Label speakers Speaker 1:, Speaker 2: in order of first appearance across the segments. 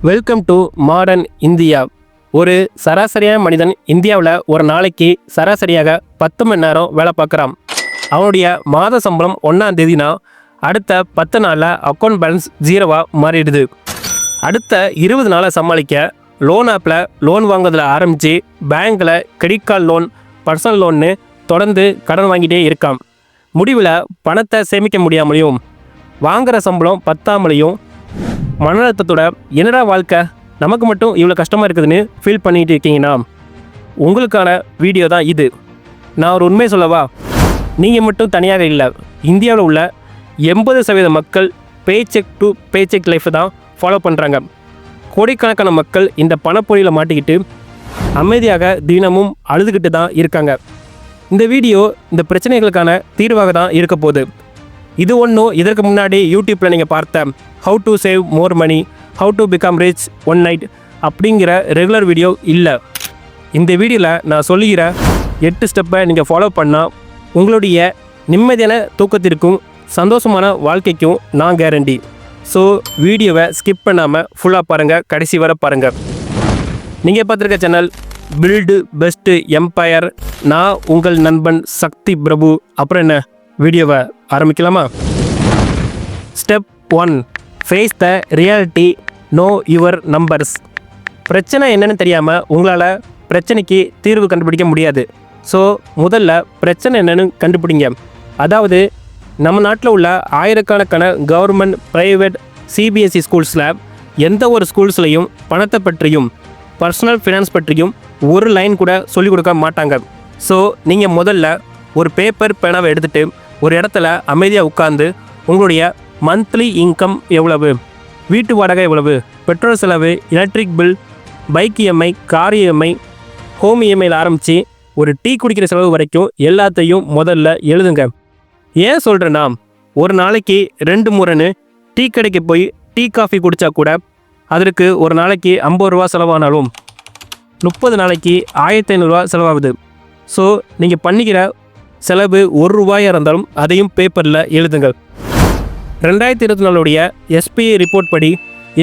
Speaker 1: Welcome to modern India. ஒரு சராசரியான மனிதன் இந்தியாவில் ஒரு நாளைக்கு சராசரியாக 10 மணி நேரம் வேலை பார்க்குறான். அவனுடைய மாத சம்பளம் 1ஆம் தேதினா அடுத்த 10 நாளில் அக்கௌண்ட் பேலன்ஸ் 0வாக மாறிடுது. அடுத்த 20 நாளை சமாளிக்க லோன் ஆப்பில் லோன் வாங்குறதுல ஆரம்பித்து பேங்க்கில் கிரெடிட் கார்டு லோன், பர்சனல் லோன்னு தொடர்ந்து கடன் வாங்கிட்டே இருக்கான். முடிவில் பணத்தை சேமிக்க முடியாமலையும் வாங்குகிற சம்பளம் பத்தாமலையும் மன அழுத்தத்தோட என்னடா வாழ்க்கை, நமக்கு மட்டும் இவ்வளோ கஷ்டமாக இருக்குதுன்னு ஃபீல் பண்ணிகிட்டு இருக்கீங்கன்னா உங்களுக்கான வீடியோ தான் இது. நான் ஒரு உண்மையை சொல்லவா, நீங்கள் மட்டும் தனியாக இல்லை. இந்தியாவில் உள்ள 80% மக்கள் பேச்செக் டு பேச்செக் லைஃப்பை தான் ஃபாலோ பண்ணுறாங்க. கோடிக்கணக்கான மக்கள் இந்த பணப்பொழியில் மாட்டிக்கிட்டு அமைதியாக தினமும் அழுதுகிட்டு தான் இருக்காங்க. இந்த வீடியோ இந்த பிரச்சனைகளுக்கான தீர்வாக தான் இருக்க போகுது. இது ஒன்றும் இதற்கு முன்னாடி யூடியூப்பில் நீங்கள் பார்த்த how to save more money, how to become rich one night அப்படிங்கிற ரெகுலர் வீடியோ இல்லை. இந்த வீடியோவில் நான் சொல்லுகிற 8 ஸ்டெப்பை நீங்கள் ஃபாலோ பண்ணால் உங்களுடைய நிம்மதியான தூக்கத்திற்கும் சந்தோஷமான வாழ்க்கைக்கும் நான் கேரண்டி. ஸோ வீடியோவை ஸ்கிப் பண்ணாமல் ஃபுல்லாக பாருங்கள், கடைசி வரை பாருங்கள். நீங்கள் பார்த்துருக்க சேனல் பில்டு பெஸ்ட்டு எம்பையர். நான் உங்கள் நண்பன் சக்தி பிரபு. அப்புறம் என்ன, வீடியோவை ஆரம்பிக்கலாமா? Step 1, face the reality, know your numbers. பிரச்சனை என்னென்னு தெரியாமல் உங்களால் பிரச்சனைக்கு தீர்வு கண்டுபிடிக்க முடியாது. ஸோ முதல்ல பிரச்சனை என்னென்னு கண்டுபிடிங்க. அதாவது நம்ம நாட்டில் உள்ள ஆயிரக்கணக்கான கவர்மெண்ட், ப்ரைவேட், சிபிஎஸ்சி ஸ்கூல்ஸில் எந்த ஒரு ஸ்கூல்ஸ்லையும் பணத்தை பற்றியும் பர்சனல் ஃபினான்ஸ் பற்றியும் ஒரு லைன் கூட சொல்லிக் கொடுக்க மாட்டாங்க. ஸோ நீங்கள் முதல்ல ஒரு பேப்பர் பேனாவை எடுத்துகிட்டு ஒரு இடத்துல அமைதியாக உட்காந்து உங்களுடைய மந்த்லி இன்கம் எவ்வளவு, வீட்டு வாடகை எவ்வளவு, பெட்ரோல் செலவு, electric bill, bike EMI, car EMI, home இஎம்ஐயில் ஆரம்பித்து ஒரு டீ குடிக்கிற செலவு வரைக்கும் எல்லாத்தையும் முதல்ல எழுதுங்க. ஏன் சொல்கிறேன்னா, ஒரு நாளைக்கு 2 முறைன்னு டீ கடைக்கு போய் டீ காஃபி குடித்தா கூட அதற்கு ஒரு நாளைக்கு 50 ரூபா செலவானாலும் 30 நாளைக்கு 1500 ரூபா செலவாகுது. ஸோ நீங்கள் பண்ணிக்கிற செலவு 1 ரூபாயாக இருந்தாலும் அதையும் பேப்பரில் எழுதுங்கள். 2024 எஸ்பிஐ ரிப்போர்ட் படி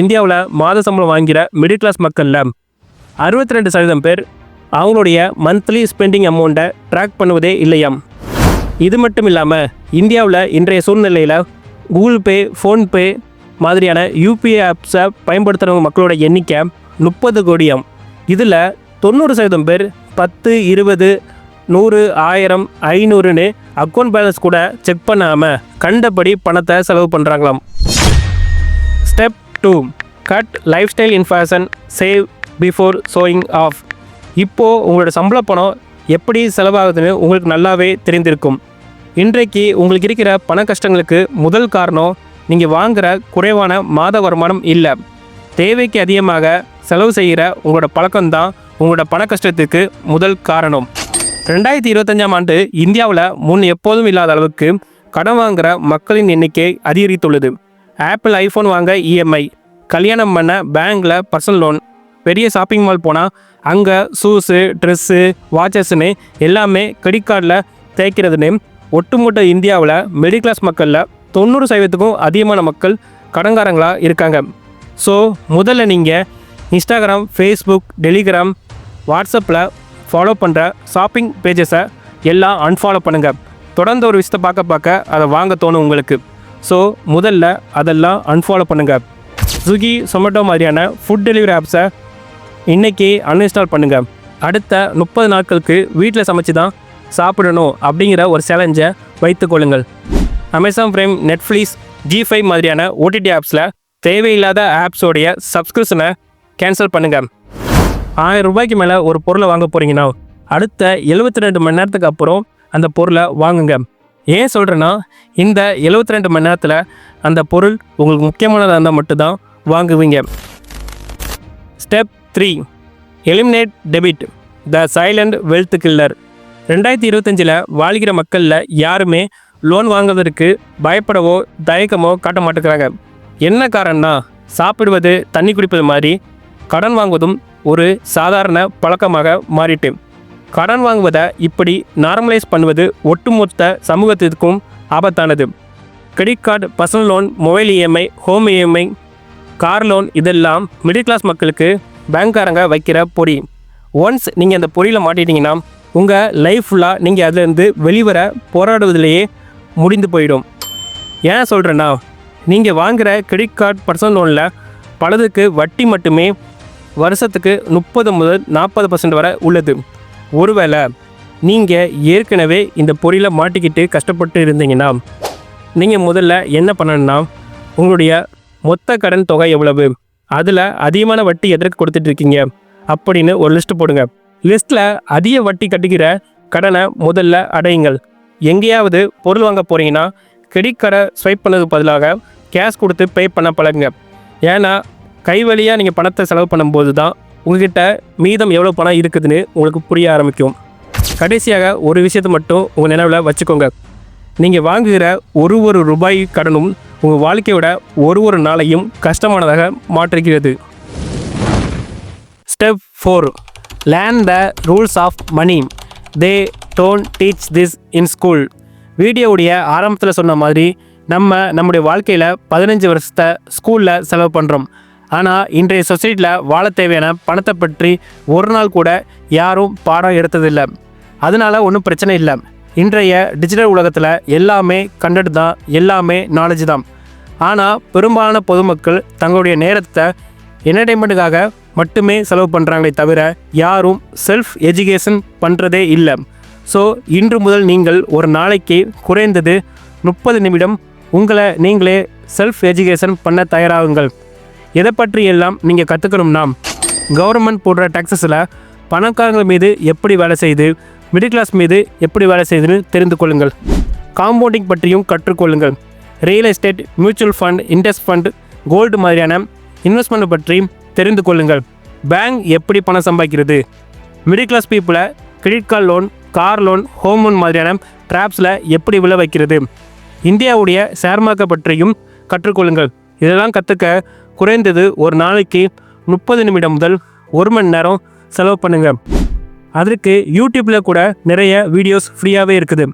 Speaker 1: இந்தியாவில் மாத சம்பளம் வாங்கிற மிடில் கிளாஸ் மக்களில் 62% பேர் அவங்களுடைய மந்த்லி ஸ்பெண்டிங் அமௌண்ட்டை ட்ராக் பண்ணுவதே இல்லையாம். இது மட்டும் இல்லாமல் இந்தியாவில் இன்றைய சூழ்நிலையில் கூகுள் பே, ஃபோன்பே மாதிரியான யூபிஐ ஆப்ஸை பயன்படுத்துகிறவங்க மக்களோட எண்ணிக்கை 30 கோடியாம். இதில் 90% பேர் 10, 20, 100, 1000, 500ன்னு அக்கௌண்ட் பேலன்ஸ் கூட செக் பண்ணாமல் கண்டபடி பணத்தை செலவு பண்ணுறாங்களாம். Step 2, cut lifestyle inflation, save before showing off. இப்போது உங்களோட சம்பள பணம் எப்படி செலவாகுதுன்னு உங்களுக்கு நல்லாவே தெரிந்திருக்கும். இன்றைக்கு உங்களுக்கு இருக்கிற பண கஷ்டங்களுக்கு முதல் காரணம் நீங்கள் வாங்குகிற குறைவான மாத வருமானம் இல்லை, தேவைக்கு அதிகமாக செலவு செய்கிற உங்களோட பழக்கம்தான் உங்களோட பண கஷ்டத்துக்கு முதல் காரணம். 2025ஆம் ஆண்டு இந்தியாவில் முன் எப்போதும் இல்லாத அளவுக்கு கடன் வாங்குகிற மக்களின் எண்ணிக்கை அதிகரித்துள்ளது. ஆப்பிள் ஐஃபோன் வாங்க இஎம்ஐ, கல்யாணம் பண்ண பேங்க்கில் பர்சனல் லோன், பெரிய ஷாப்பிங் மால் போனால் அங்கே ஷூஸு, ட்ரெஸ்ஸு, வாட்சஸ்ன்னு எல்லாமே கிரெடிட் கார்டில் தேய்க்கிறதுன்னு ஒட்டுமொத்த இந்தியாவில் மிடில் கிளாஸ் மக்களில் 90%க்கும் அதிகமான மக்கள் கடன்காரங்களாக இருக்காங்க. ஸோ முதல்ல நீங்கள் இன்ஸ்டாகிராம், ஃபேஸ்புக், டெலிகிராம், வாட்ஸ்அப்பில் ஃபாலோ பண்ணுற ஷாப்பிங் பேஜஸை எல்லாம் அன்ஃபாலோ பண்ணுங்கள். தொடர்ந்து ஒரு விஷயத்தை பார்க்க அதை வாங்க தோணும் உங்களுக்கு. ஸோ முதல்ல அதெல்லாம் அன்ஃபாலோ பண்ணுங்கள். ஸ்விக்கி, சொமேட்டோ மாதிரியான ஃபுட் டெலிவரி ஆப்ஸை இன்றைக்கி அன்இன்ஸ்டால் பண்ணுங்கள். அடுத்த 30 நாட்களுக்கு வீட்டில் சமைச்சு தான் சாப்பிடணும் அப்படிங்கிற ஒரு சேலஞ்சை வைத்துக்கொள்ளுங்கள். அமேசான் பிரைம், நெட்ஃப்ளிக்ஸ், G5 மாதிரியான ஓடிடி ஆப்ஸில் தேவையில்லாத ஆப்ஸோடைய சப்ஸ்கிரிப்ஷனை கேன்சல் பண்ணுங்கள். 1000 ரூபாய்க்கு மேலே ஒரு பொருளை வாங்க போகிறீங்கன்னா அடுத்த 72 மணி நேரத்துக்கு அப்புறம் அந்த பொருளை வாங்குங்க. ஏன் சொல்கிறேன்னா, இந்த 72 மணி நேரத்தில் அந்த பொருள் உங்களுக்கு முக்கியமானதாக இருந்தால் மட்டும்தான் வாங்குவீங்க. ஸ்டெப் 3, எலிமினேட் டெபிட், த சைலண்ட் வெல்த் கில்லர். 2025 வாழ்கிற மக்களில் யாருமே லோன் வாங்குவதற்கு பயப்படவோ தயக்கமோ காட்ட மாட்டேங்கிறாங்க. என்ன காரணம்னா, சாப்பிடுவது, தண்ணி குடிப்பது மாதிரி கடன் வாங்குவதும் ஒரு சாதாரண பழக்கமாக மாறிட்டு. கடன் வாங்குவதை இப்படி நார்மலைஸ் பண்ணுவது ஒட்டுமொத்த சமூகத்திற்கும் ஆபத்தானது. Credit card, personal loan, mobile EMI, home EMI, car loan இதெல்லாம் மிடில் கிளாஸ் மக்களுக்கு பேங்க்காரங்க வைக்கிற பொறி. ஒன்ஸ் நீங்கள் அந்த பொறியில் மாட்டிட்டீங்கன்னா உங்கள் லைஃப் ஃபுல்லாக நீங்கள் அதிலேருந்து வெளிவர போராடுவதிலேயே முடிந்து போயிடும். ஏன் சொல்கிறேன்னா, நீங்கள் வாங்குகிற கிரெடிட் கார்டு பர்சனல் லோனில் பலதுக்கு வட்டி மட்டுமே வருஷத்துக்கு 30 முதல் 40% வரை உள்ளது. ஒருவேளை நீங்கள் ஏற்கனவே இந்த பொறியில் மாட்டிக்கிட்டு கஷ்டப்பட்டு இருந்தீங்கன்னா நீங்கள் முதல்ல என்ன பண்ணணும்னா, உங்களுடைய மொத்த கடன் தொகை எவ்வளவு, அதில் அதிகமான வட்டி எதற்கு கொடுத்துட்ருக்கீங்க அப்படின்னு ஒரு லிஸ்ட்டு போடுங்க. லிஸ்ட்டில் அதிக வட்டி கட்டிக்கிற கடனை முதல்ல அடையுங்கள். எங்கேயாவது பொருள் வாங்க போகிறீங்கன்னா கிரெடிட் கார்டை ஸ்வைப் பண்ணதுக்கு பதிலாக கேஷ் கொடுத்து பே பண்ண பழகுங்க. ஏன்னா கை வழியாக நீங்கள் பணத்தை செலவு பண்ணும்போது தான் உங்ககிட்ட மீதம் எவ்வளோ பணம் இருக்குதுன்னு உங்களுக்கு புரிய ஆரம்பிக்கும். கடைசியாக ஒரு விஷயத்தை மட்டும் உங்கள் நினைவில் வச்சுக்கோங்க. நீங்கள் வாங்குகிற ஒரு ரூபாய் கடனும் உங்கள் வாழ்க்கையோட ஒரு நாளையும் கஷ்டமானதாக மாற்றுகிறது. Step 4. Learn the rules of money. They don't teach this in school. வீடியோவுடைய ஆரம்பத்தில் சொன்ன மாதிரி நம்முடைய வாழ்க்கையில் 15 வருஷத்தை ஸ்கூலில் செலவு பண்ணுறோம். ஆனால் இன்றைய சொசைட்டியில் வாழ தேவையான பணத்தை பற்றி ஒரு நாள் கூட யாரும் பாடம் எடுத்ததில்லை. அதனால் ஒன்றும் பிரச்சனை இல்லை. இன்றைய டிஜிட்டல் உலகத்தில் எல்லாமே கண்டென்ட் தான், எல்லாமே நாலேஜ் தான். ஆனால் பெரும்பாலான பொதுமக்கள் தங்களுடைய நேரத்தை என்டர்டெயின்மெண்ட்டுக்காக மட்டுமே செலவு பண்ணுறாங்களே தவிர யாரும் செல்ஃப் எஜுகேஷன் பண்ணுறதே இல்லை. ஸோ இன்று முதல் நீங்கள் ஒரு நாளைக்கு குறைந்தது 30 நிமிடம் உங்களை நீங்களே செல்ஃப் எஜுகேஷன் பண்ண தயாராகுங்கள். எதை பற்றி எல்லாம் நீங்கள் கற்றுக்கணும்னா, கவர்மெண்ட் போடுற டேக்ஸஸில் பணக்காரங்கள் மீது எப்படி வேலை செய்யுது, மிடில் கிளாஸ் மீது எப்படி வேலை செய்யுதுன்னு தெரிந்து கொள்ளுங்கள். காம்பவுண்டிங் பற்றியும் கற்றுக்கொள்ளுங்கள். Real estate, mutual fund, index fund, gold மாதிரியான இன்வெஸ்ட்மெண்ட் பற்றி தெரிந்து கொள்ளுங்கள். பேங்க் எப்படி பணம் சம்பாதிக்கிறது, மிடில் கிளாஸ் பீப்புளை credit card loan, car loan, home loan மாதிரியான ட்ராப்ஸில் எப்படி விழ வைக்கிறது, இந்தியாவுடைய ஷேர் மார்க்கெட் பற்றியும் கற்றுக்கொள்ளுங்கள். இதெல்லாம் கற்றுக்க குறைந்தது ஒரு நாளைக்கு 30 நிமிடம் முதல் 1 மணி நேரம் செலவு பண்ணுங்கள். அதற்கு யூடியூப்பில் கூட நிறைய வீடியோஸ் ஃப்ரீயாகவே இருக்குது.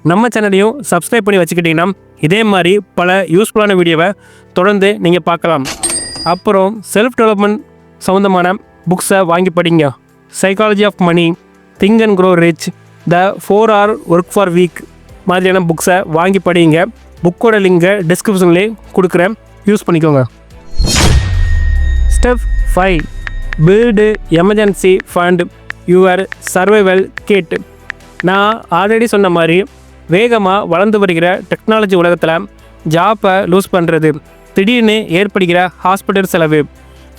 Speaker 1: நம்ம சேனலையும் சப்ஸ்கிரைப் பண்ணி வச்சுக்கிட்டிங்கன்னா இதே மாதிரி பல யூஸ்ஃபுல்லான வீடியோவை தொடர்ந்து நீங்கள் பார்க்கலாம். அப்புறம் செல்ஃப் டெவலப்மெண்ட் சம்மந்தமான புக்ஸை வாங்கி படிங்க. Psychology of money, think and grow rich, the 4-hour work for week மாதிரியான புக்ஸை வாங்கி படிங்க. புக்கோட லிங்கை டிஸ்கிரிப்ஷன்லேயே கொடுக்குறேன், யூஸ் பண்ணிக்கோங்க. Step 5. Build emergency fund your survival kit. நான் ஆல்ரெடி சொன்ன மாதிரி வேகமாக வளர்ந்து வருகிற டெக்னாலஜி உலகத்தில் ஜாப்பை லூஸ் பண்ணுறது, திடீர்னு ஏற்படுகிற ஹாஸ்பிட்டல் செலவு,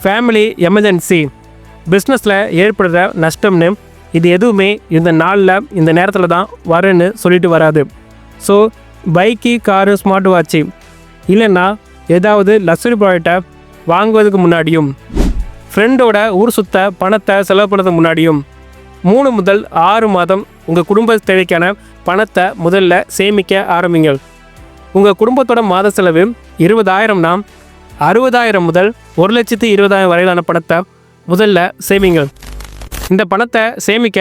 Speaker 1: ஃபேமிலி எமர்ஜென்சி, பிஸ்னஸில் ஏற்படுற நஷ்டம்னு இது எதுவுமே இந்த நாளில் இந்த நேரத்தில் தான் வருன்னு சொல்லிட்டு வராது. So bike, car, smart watch இல்லைன்னா ஏதாவது லக்ஸரி ப்ராடக்டை வாங்குவதுக்கு முன்னாடியும், ஃப்ரெண்டோட ஊர் சுத்த பணத்தை செலவு பண்ணுறதுக்கு முன்னாடியும் 3 முதல் 6 மாதம் உங்கள் குடும்ப தேவைக்கான பணத்தை முதல்ல சேமிக்க ஆரம்பிங்கள். உங்கள் குடும்பத்தோட மாத செலவு 20,000னா 60,000 முதல் 1,20,000 வரையிலான பணத்தை முதல்ல சேமிங்கள். இந்த பணத்தை சேமிக்க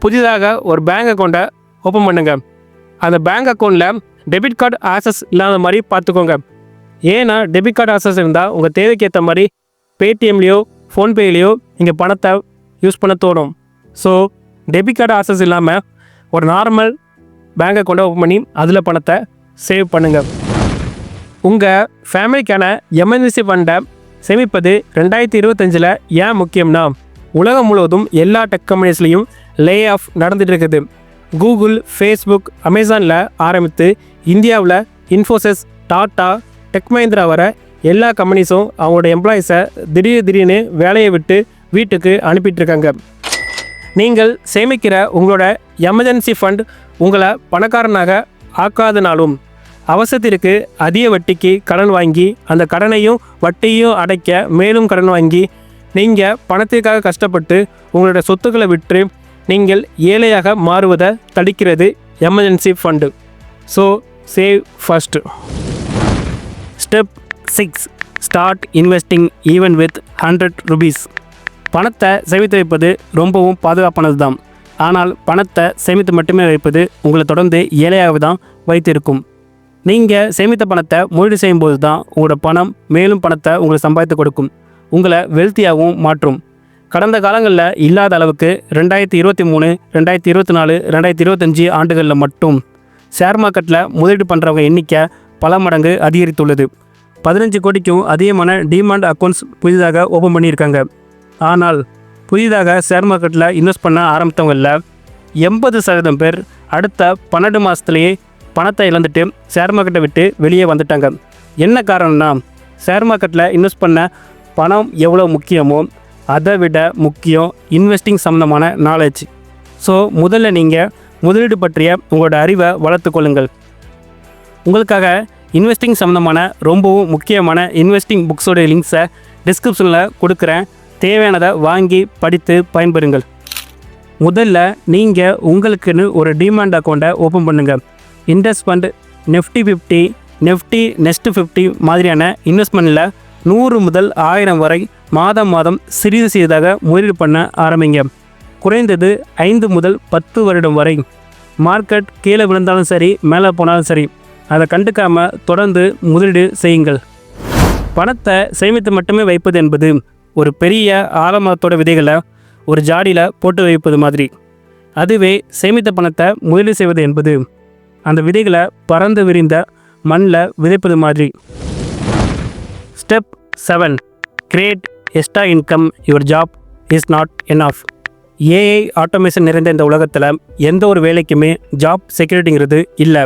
Speaker 1: புதிதாக ஒரு பேங்க் அக்கௌண்ட்டை ஓப்பன் பண்ணுங்கள். அந்த பேங்க் அக்கௌண்ட்டில் டெபிட் கார்டு ஆக்சஸ் இல்லாத மாதிரி பார்த்துக்கோங்க. ஏன்னா டெபிட் கார்டு ஆக்சஸ் இருந்தால் உங்கள் தேவைக்கு ஏற்ற மாதிரி பேடிஎம்லேயோ ஃபோன்பேலேயோ நீங்கள் பணத்தை யூஸ் பண்ண தோணும். ஸோ டெபிட் கார்டு ஆக்சஸ் இல்லாமல் ஒரு நார்மல் பேங்க் அக்கௌண்ட்டை ஓப்பன் பண்ணி அதில் பணத்தை சேவ் பண்ணுங்கள். உங்கள் ஃபேமிலிக்கான எமர்ஜென்சி ஃபண்டை சேமிப்பது 2025 ஏன் முக்கியம்னா, உலகம் முழுவதும் எல்லா டெக் கம்பெனிஸ்லேயும் லே ஆஃப் நடந்துகிட்டு இருக்குது. கூகுள், ஃபேஸ்புக், அமேசானில் ஆரம்பித்து இந்தியாவில் இன்ஃபோசிஸ், டாட்டா, டெக் மஹிந்திரா வர எல்லா கம்பெனிஸும் அவங்களோட எம்ப்ளாயீஸை திடீர்னு வேலையை விட்டு வீட்டுக்கு அனுப்பிட்டுருக்காங்க. நீங்கள் சேமிக்கிற உங்களோட எமர்ஜென்சி ஃபண்ட் உங்களை பணக்காரனாக ஆக்காதனாலும் அவசரத்திற்கு அதிக வட்டிக்கு கடன் வாங்கி அந்த கடனையும் வட்டியும் அடைக்க மேலும் கடன் வாங்கி நீங்கள் பணத்திற்காக கஷ்டப்பட்டு உங்களோட சொத்துக்களை விற்று நீங்கள் ஏழையாக மாறுவதை தடுக்கிறது emergency fund. So save first. Step 6. Start investing even with 100 rupees. பணத்தை சேமித்து வைப்பது ரொம்பவும் பாதுகாப்பானது தான். ஆனால் பணத்தை சேமித்து மட்டுமே வைப்பது உங்களை தொடர்ந்து ஏழையாக தான் வைத்திருக்கும். நீங்கள் சேமித்த பணத்தை முதலீடு செய்யும்போது தான் உங்களோட பணம் மேலும் பணத்தை உங்களுக்கு சம்பாதித்து கொடுக்கும், உங்களை வெல்த்தியாகவும் மாற்றும். கடந்த காலங்களில் இல்லாத அளவுக்கு 2023, 2024, 2025 ஆண்டுகளில் மட்டும் ஷேர் மார்க்கெட்டில் முதலீடு பண்ணுறவங்க எண்ணிக்கை பல மடங்கு அதிகரித்துள்ளது. 15 கோடிக்கும் அதிகமான டிமாண்ட் அக்கௌண்ட்ஸ் புதிதாக ஓப்பன் பண்ணியிருக்காங்க. ஆனால் புதிதாக ஷேர் மார்க்கெட்டில் இன்வெஸ்ட் பண்ண ஆரம்பித்தவங்களில் 80% பேர் அடுத்த 12 மாதத்துலேயே பணத்தை இழந்துட்டு ஷேர் மார்க்கெட்டை விட்டு வெளியே வந்துட்டாங்க. என்ன காரணம்னா, ஷேர் மார்க்கெட்டில் இன்வெஸ்ட் பண்ண பணம் எவ்வளோ முக்கியமோ அதை விட முக்கியம் இன்வெஸ்டிங் சம்மந்தமான நாலேஜ். ஸோ முதல்ல நீங்கள் முதலீடு பற்றிய உங்களோட அறிவை வளர்த்து கொள்ளுங்கள். உங்களுக்காக இன்வெஸ்டிங் சம்மந்தமான ரொம்பவும் முக்கியமான இன்வெஸ்டிங் புக்ஸோட லிங்க்ஸை டிஸ்கிரிப்ஷனில் கொடுக்குறேன். தேவையானதை வாங்கி படித்து பயன்பெறுங்கள். முதல்ல நீங்கள் உங்களுக்குன்னு ஒரு டிமாண்ட் அக்கௌண்ட்டை ஓப்பன் பண்ணுங்கள். Index fund, Nifty 50, Nifty next 50 மாதிரியான இன்வெஸ்ட்மெண்ட்டில் 100 முதல் 1000 வரை மாதம் சிறிது சிறிதாக முதலீடு பண்ண ஆரம்பிங்க. குறைந்தது 5 முதல் 10 வருடம் வரை. மார்க்கெட் கீழே விழுந்தாலும் சரி, மேலே போனாலும் சரி, அதை கண்டுக்காமல் தொடர்ந்து முதலீடு செய்யுங்கள். பணத்தை சேமித்து மட்டுமே வைப்பது என்பது ஒரு பெரிய ஆலமரத்தோட விதைகளை ஒரு ஜாடியில் போட்டு வைப்பது மாதிரி. அதுவே சேமித்த பணத்தை முதலீடு செய்வது என்பது அந்த விதைகளை பறந்து விரிந்த மண்ணில் விதைப்பது மாதிரி. Step 7, create extra income. Your job is not enough. AI automation நிறைந்த இந்த உலகத்தில் எந்த ஒரு வேலைக்குமே ஜாப் செக்யூரிட்டிங்கிறது இல்லை.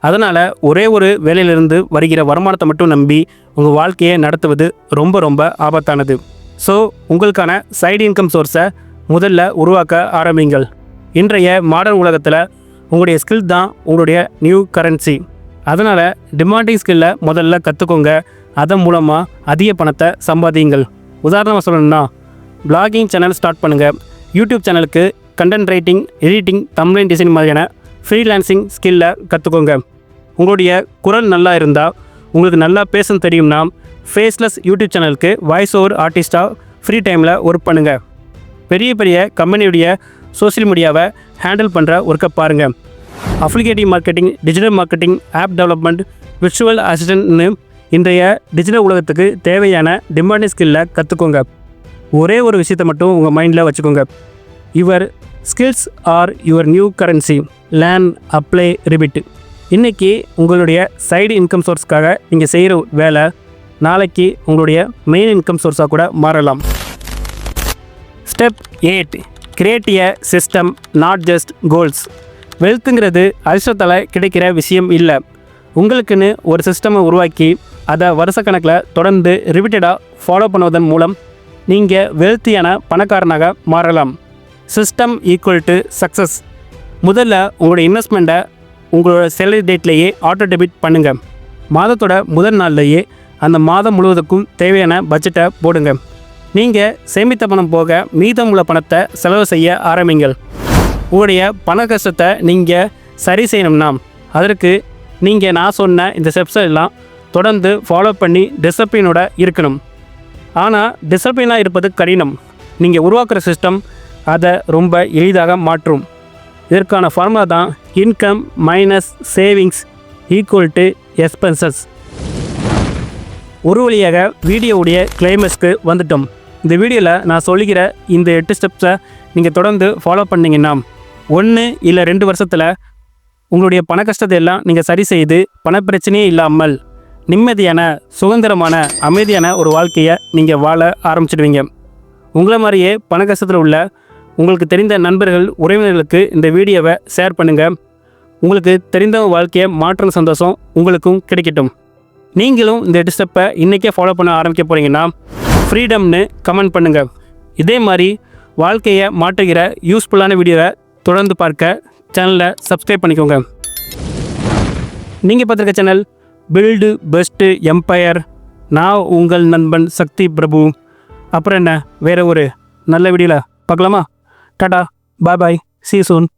Speaker 1: அதனால் ஒரே ஒரு வேலையிலிருந்து வருகிற வருமானத்தை மட்டும் நம்பி உங்கள் வாழ்க்கையை நடத்துவது ரொம்ப ஆபத்தானது. ஸோ உங்களுக்கான சைடு இன்கம் சோர்ஸை முதல்ல உருவாக்க ஆரம்பிங்கள். இன்றைய மாடர்ன் உலகத்தில் உங்களுடைய ஸ்கில் தான் உங்களுடைய நியூ கரன்சி. அதனால் டிமாண்டிங் ஸ்கில்லை முதல்ல கற்றுக்கோங்க. அதன் மூலமாக அதிக பணத்தை சம்பாதியுங்கள். உதாரணமாக சொல்லணும்னா, பிளாகிங் சேனல் ஸ்டார்ட் பண்ணுங்கள். யூடியூப் சேனலுக்கு content writing, editing, thumbnail design மாதிரியான ஃப்ரீலான்சிங் ஸ்கில்லை கற்றுக்கோங்க. உங்களுடைய குரல் நல்லா இருந்தால், உங்களுக்கு நல்லா பேச தெரியும்னா, ஃபேஸ்லெஸ் யூடியூப் சேனலுக்கு வாய்ஸ் ஓவர் ஆர்டிஸ்ட்டாக ஃப்ரீ டைமில் ஒர்க் பண்ணுங்கள். பெரிய கம்பெனியுடைய சோஷியல் மீடியாவை ஹேண்டில் பண்ணுற ஒர்க்கை பாருங்கள். Affiliative marketing, digital marketing, app development, virtual அசிஸ்டன்ட்னு இன்றைய டிஜிட்டல் உலகத்துக்கு தேவையான டிமாண்டிங் ஸ்கில்லை கற்றுக்கோங்க. ஒரே ஒரு விஷயத்தை மட்டும் உங்கள் மைண்டில் வச்சுக்கோங்க. Your skills are your new currency. Learn, apply, repeat. இன்றைக்கி உங்களுடைய சைடு இன்கம் சோர்ஸ்க்காக நீங்கள் செய்கிற வேலை நாளைக்கு உங்களுடைய மெயின் இன்கம் சோர்ஸாக கூட மாறலாம். Step 8, create a system, not just goals. வெல்த்துங்கிறது அதிர்ஷ்டத்தால் கிடைக்கிற விஷயம் இல்லை. உங்களுக்குன்னு ஒரு சிஸ்டமை உருவாக்கி அதை வருஷக்கணக்கில் தொடர்ந்து ரிப்பீட்டடாக ஃபாலோ பண்ணுவதன் மூலம் நீங்கள் வெல்த்தியான பணக்காரனாக மாறலாம். System equal to success. முதல்ல உங்களோட இன்வெஸ்ட்மெண்ட்டை உங்களோட சேலரி டேட்லேயே ஆட்டோ டெபிட் பண்ணுங்கள். மாதத்தோட முதல் நாள்லேயே அந்த மாதம் முழுவதுக்கும் தேவையான பட்ஜெட்டை போடுங்க. நீங்கள் சேமித்த பணம் போக மீதம் உள்ள பணத்தை செலவு செய்ய ஆரம்பிங்கள். உங்களுடைய பண கஷ்டத்தை நீங்கள் சரி செய்யணும்னா அதற்கு நீங்கள் நான் சொன்ன இந்த ஸ்டெப்ஸ் எல்லாம் தொடர்ந்து ஃபாலோ பண்ணி டிசிப்ளினோட இருக்கணும். ஆனால் டிசிப்ளினாக இருப்பது கடினம். நீங்கள் உருவாக்குற சிஸ்டம் அதை ரொம்ப எளிதாக மாற்றும். இதற்கான ஃபார்முலா தான் income minus savings equal to expenses. ஒரு வழியாக வீடியோவுடைய கிளைமேக்ஸ்க்கு வந்துட்டோம். இந்த வீடியோவில் நான் சொல்லிக்கிற இந்த 8 ஸ்டெப்ஸை நீங்கள் தொடர்ந்து ஃபாலோ பண்ணிங்கன்னா 1 இல்லை 2 வருஷத்தில் உங்களுடைய பண கஷ்டத்தை எல்லாம் நீங்கள் சரி செய்து பணப்பிரச்சனையே இல்லாமல் நிம்மதியான, சுதந்திரமான, அமைதியான ஒரு வாழ்க்கையை நீங்கள் வாழ ஆரம்பிச்சிடுவீங்க. உங்களை மாதிரியே பண கஷ்டத்தில் உள்ள உங்களுக்கு தெரிந்த நண்பர்கள், உறவினர்களுக்கு இந்த வீடியோவை ஷேர் பண்ணுங்கள். உங்களுக்கு தெரிந்த வாழ்க்கையை மாற்றும் சந்தோஷம் உங்களுக்கும் கிடைக்கட்டும். நீங்களும் இந்த 8 ஸ்டெப்பை இன்றைக்கே ஃபாலோ பண்ண ஆரம்பிக்க போகிறீங்கன்னா ஃப்ரீடம்னு கமெண்ட் பண்ணுங்கள். இதே மாதிரி வாழ்க்கையை மாற்றுகிற யூஸ்ஃபுல்லான வீடியோவை தொடர்ந்து பார்க்க சேனலை சப்ஸ்கிரைப் பண்ணிக்கோங்க. நீங்கள் பார்த்துருக்க சேனல் பில்டு பெஸ்ட்டு எம்பையர். நான் உங்கள் நண்பன் சக்தி பிரபு. அப்புறம் என்ன, வேறு ஒரு நல்ல வீடியோவில் பார்க்கலாமா? டாடா, பாய் பாய், see you soon.